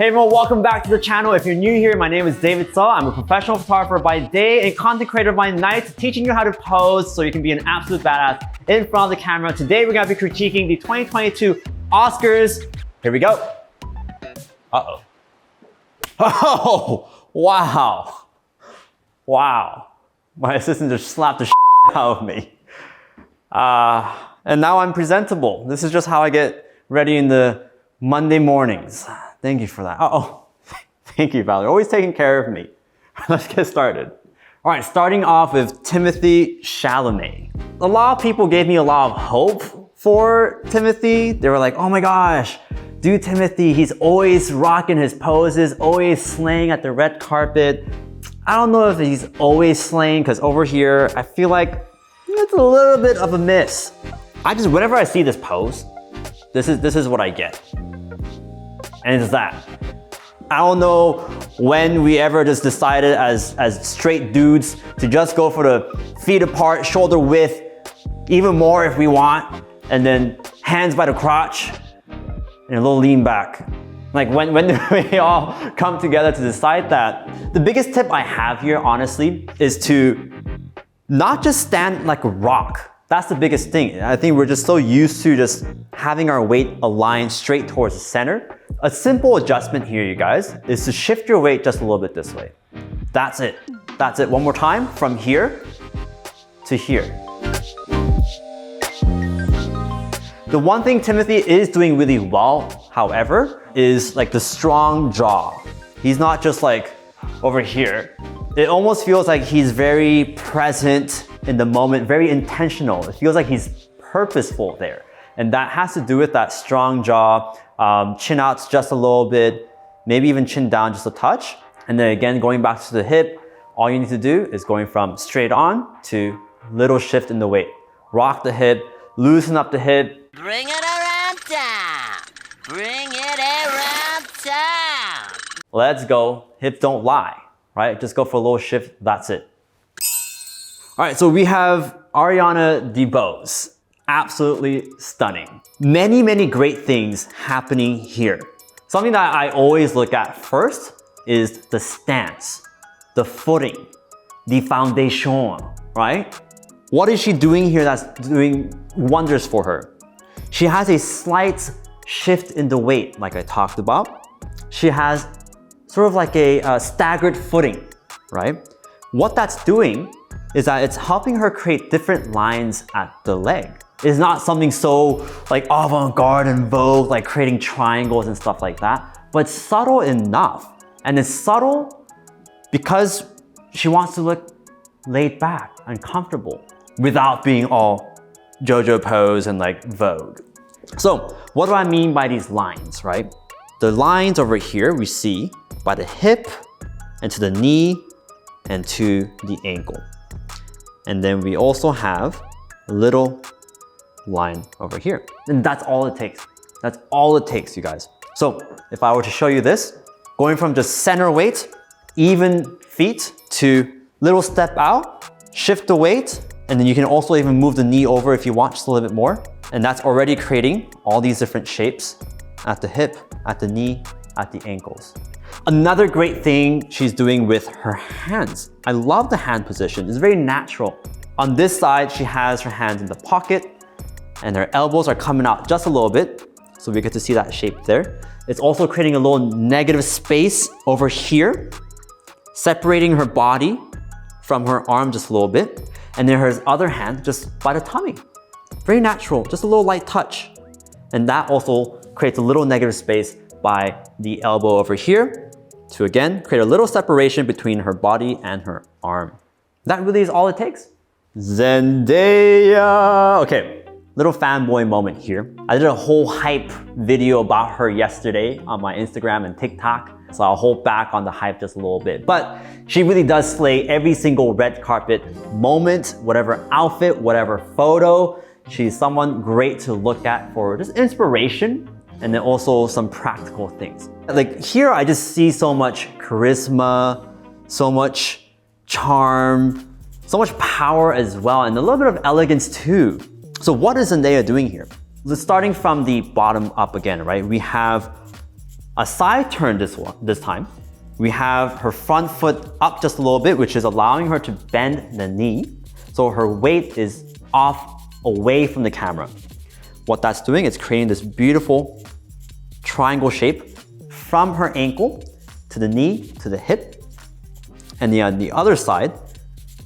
Hey everyone, welcome back to the channel. If you're new here, my name is David So. I'm a professional photographer by day and content creator by night, teaching you how to pose so you can be an absolute badass in front of the camera. Today we're gonna be critiquing the 2022 Oscars. Here we go. Uh-oh. Oh, wow. Wow. My assistant just slapped the shit out of me. And now I'm presentable. This is just how I get ready in the Monday mornings. Thank you for that. Oh, thank you, Valerie. Always taking care of me. Let's get started. All right, starting off with Timothée Chalamet. A lot of people gave me a lot of hope for Timothée. They were like, oh my gosh, dude, Timothée, he's always rocking his poses, always slaying at the red carpet. I don't know if he's always slaying, because over here, I feel like it's a little bit of a miss. Whenever I see this pose, this is what I get. And it's that. I don't know when we ever just decided as straight dudes to just go for the feet apart, shoulder width, even more if we want, and then hands by the crotch, and a little lean back. Like when do we all come together to decide that? The biggest tip I have here, honestly, is to not just stand like a rock. That's the biggest thing. I think we're just so used to just having our weight aligned straight towards the center. A simple adjustment here, you guys, is to shift your weight just a little bit this way. That's it. That's it. One more time, from here to here. The one thing Timothée is doing really well, however, is like the strong jaw. He's not just like over here. It almost feels like he's very present in the moment, very intentional. It feels like he's purposeful there. And that has to do with that strong jaw, chin out just a little bit, maybe even chin down just a touch. And then again, going back to the hip, all you need to do is going from straight on to little shift in the weight. Rock the hip, loosen up the hip. Bring it around town. Bring it around town. Let's go. Hips don't lie, right? Just go for a little shift, that's it. All right, so we have Ariana DeBose. Absolutely stunning. Many, many great things happening here. Something that I always look at first is the stance, the footing, the foundation, right? What is she doing here that's doing wonders for her? She has a slight shift in the weight, like I talked about. She has sort of like a staggered footing, right? What that's doing is that it's helping her create different lines at the leg. It's not something so like avant-garde and vogue, like creating triangles and stuff like that, but it's subtle enough. And it's subtle because she wants to look laid back and comfortable without being all JoJo pose and like vogue. So what do I mean by these lines, right? The lines over here we see by the hip and to the knee and to the ankle. And then we also have a little line over here. And that's all it takes. That's all it takes, you guys. So if I were to show you this, going from just center weight, even feet, to little step out, shift the weight, and then you can also even move the knee over if you want just a little bit more. And that's already creating all these different shapes at the hip, at the knee, at the ankles. Another great thing she's doing with her hands. I love the hand position. It's very natural. On this side, she has her hands in the pocket and her elbows are coming out just a little bit. So we get to see that shape there. It's also creating a little negative space over here, separating her body from her arm just a little bit. And then her other hand just by the tummy. Very natural, just a little light touch. And that also creates a little negative space by the elbow over here to again create a little separation between her body and her arm. That really is all it takes. Zendaya. Okay, little fanboy moment here. I did a whole hype video about her yesterday on my Instagram and TikTok, so I'll hold back on the hype just a little bit. But she really does slay every single red carpet moment, whatever outfit, whatever photo. She's someone great to look at for just inspiration and then also some practical things. Like here, I just see so much charisma, so much charm, so much power as well, and a little bit of elegance too. So what is Zendaya doing here? Starting from the bottom up again, right? We have a side turn this time. We have her front foot up just a little bit, which is allowing her to bend the knee. So her weight is off away from the camera. What that's doing is creating this beautiful triangle shape from her ankle to the knee, to the hip. And on the other side,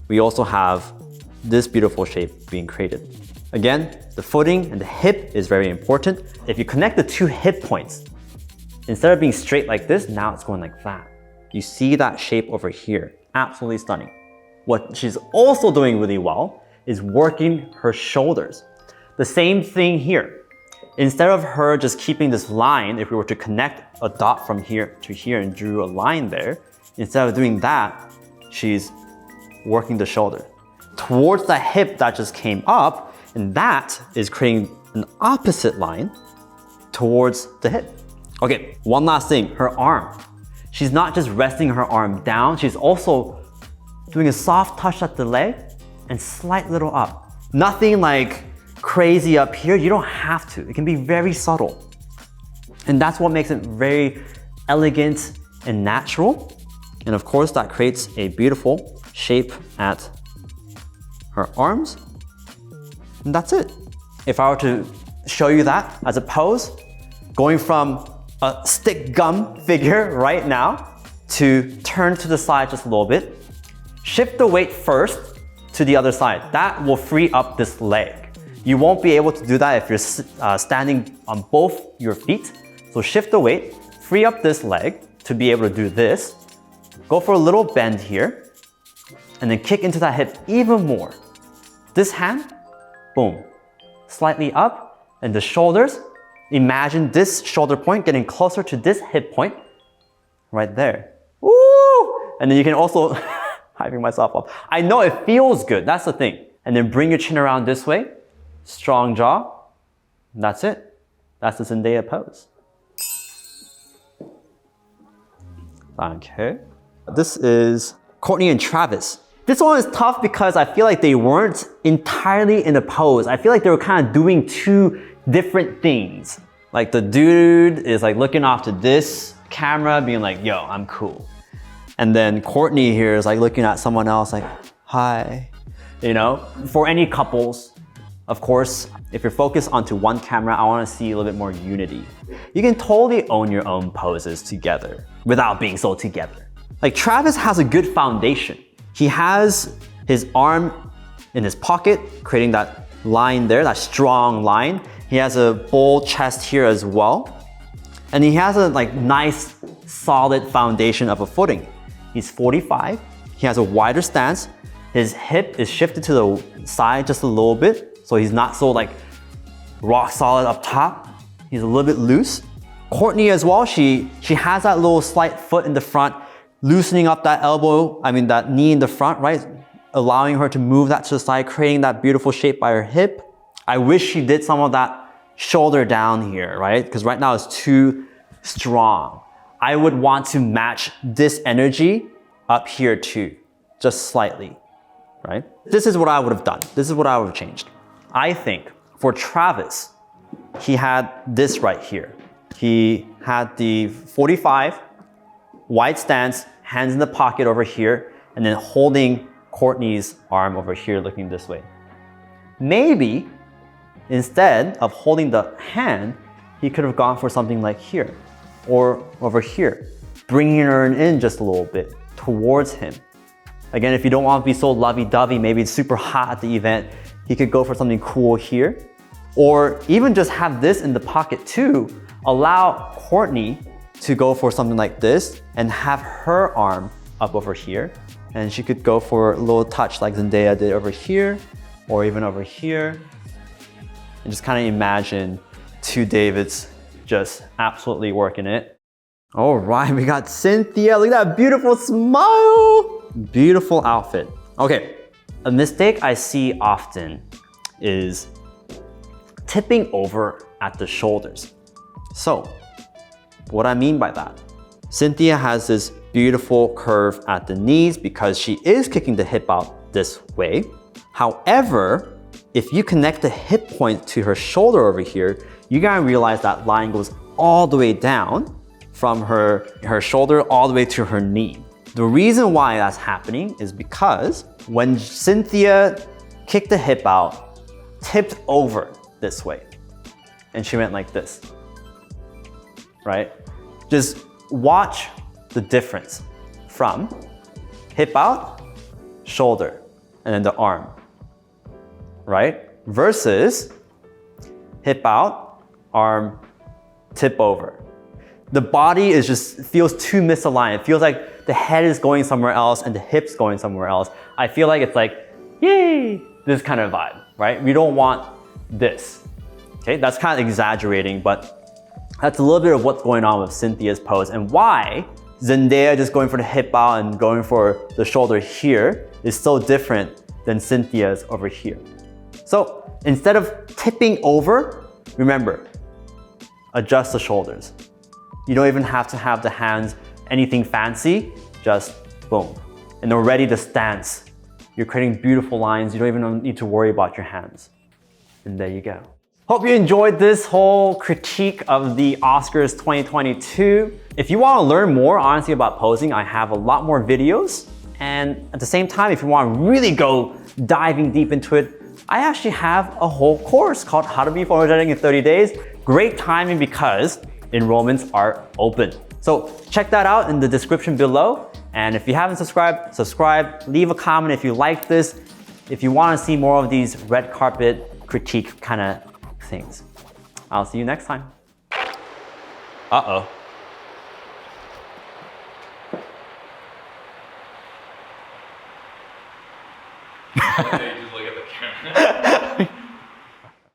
we also have this beautiful shape being created. Again, the footing and the hip is very important. If you connect the two hip points, instead of being straight like this, now it's going like that. You see that shape over here. Absolutely stunning. What she's also doing really well is working her shoulders. The same thing here. Instead of her just keeping this line, if we were to connect a dot from here to here and drew a line there, instead of doing that, she's working the shoulder towards the hip that just came up, and that is creating an opposite line towards the hip. Okay, one last thing, her arm. She's not just resting her arm down, she's also doing a soft touch at the leg and slight little up. Nothing like crazy up here, you don't have to. It can be very subtle. And that's what makes it very elegant and natural. And of course, that creates a beautiful shape at her arms. And that's it. If I were to show you that as a pose, going from a stick gum figure right now to turn to the side just a little bit, shift the weight first to the other side. That will free up this leg. You won't be able to do that if you're standing on both your feet. So shift the weight, free up this leg to be able to do this. Go for a little bend here, and then kick into that hip even more. This hand, boom, slightly up, and the shoulders, imagine this shoulder point getting closer to this hip point, right there. Woo! And then you can also, hyping myself up. I know it feels good, that's the thing. And then bring your chin around this way, strong jaw, and that's it. That's the Zendaya pose. Okay. This is Kourtney and Travis. This one is tough because I feel like they weren't entirely in a pose. I feel like they were kind of doing two different things. Like the dude is like looking off to this camera being like, yo, I'm cool. And then Kourtney here is like looking at someone else like, hi. You know, for any couples, of course, if you're focused onto one camera, I want to see a little bit more unity. You can totally own your own poses together without being so together. Like Travis has a good foundation. He has his arm in his pocket, creating that line there, that strong line. He has a bold chest here as well. And he has a nice, solid foundation of a footing. He's 45. He has a wider stance. His hip is shifted to the side just a little bit. So he's not so rock solid up top. He's a little bit loose. Kourtney as well, she has that little slight foot in the front, loosening up that that knee in the front, right? Allowing her to move that to the side, creating that beautiful shape by her hip. I wish she did some of that shoulder down here, right? Because right now it's too strong. I would want to match this energy up here too, just slightly, right? This is what I would have done. This is what I would have changed. I think for Travis, he had this right here. He had the 45, wide stance, hands in the pocket over here, and then holding Kourtney's arm over here looking this way. Maybe instead of holding the hand, he could have gone for something like here or over here, bringing her in just a little bit towards him. Again, if you don't want to be so lovey-dovey, maybe it's super hot at the event, he could go for something cool here. Or even just have this in the pocket too, allow Kourtney to go for something like this and have her arm up over here. And she could go for a little touch like Zendaya did over here, or even over here. And just kind of imagine two Davids just absolutely working it. All right, we got Cynthia. Look at that beautiful smile. Beautiful outfit. Okay, a mistake I see often is tipping over at the shoulders. So, what I mean by that, Cynthia has this beautiful curve at the knees because she is kicking the hip out this way. However, if you connect the hip point to her shoulder over here, you're gonna realize that line goes all the way down from her shoulder all the way to her knee. The reason why that's happening is because when Cynthia kicked the hip out, tipped over this way, and she went like this, right? Just watch the difference from hip out, shoulder, and then the arm, right? Versus hip out, arm, tip over. The body is just feels too misaligned. It feels like the head is going somewhere else and the hips going somewhere else. I feel like it's like, yay, this kind of vibe, right? We don't want this. Okay, that's kind of exaggerating, but that's a little bit of what's going on with Cynthia's pose and why Zendaya just going for the hip out and going for the shoulder here is so different than Cynthia's over here. So instead of tipping over, remember, adjust the shoulders. You don't even have to have the hands anything fancy, just boom. And already the stance, you're creating beautiful lines. You don't even need to worry about your hands. And there you go. Hope you enjoyed this whole critique of the Oscars 2022. If you want to learn more, honestly, about posing, I have a lot more videos. And at the same time, if you want to really go diving deep into it, I actually have a whole course called How to Be Photogenic in 30 Days. Great timing because enrollments are open. So check that out in the description below. And if you haven't subscribed, subscribe. Leave a comment if you like this. If you want to see more of these red carpet critique kind of things. I'll see you next time. Uh-oh.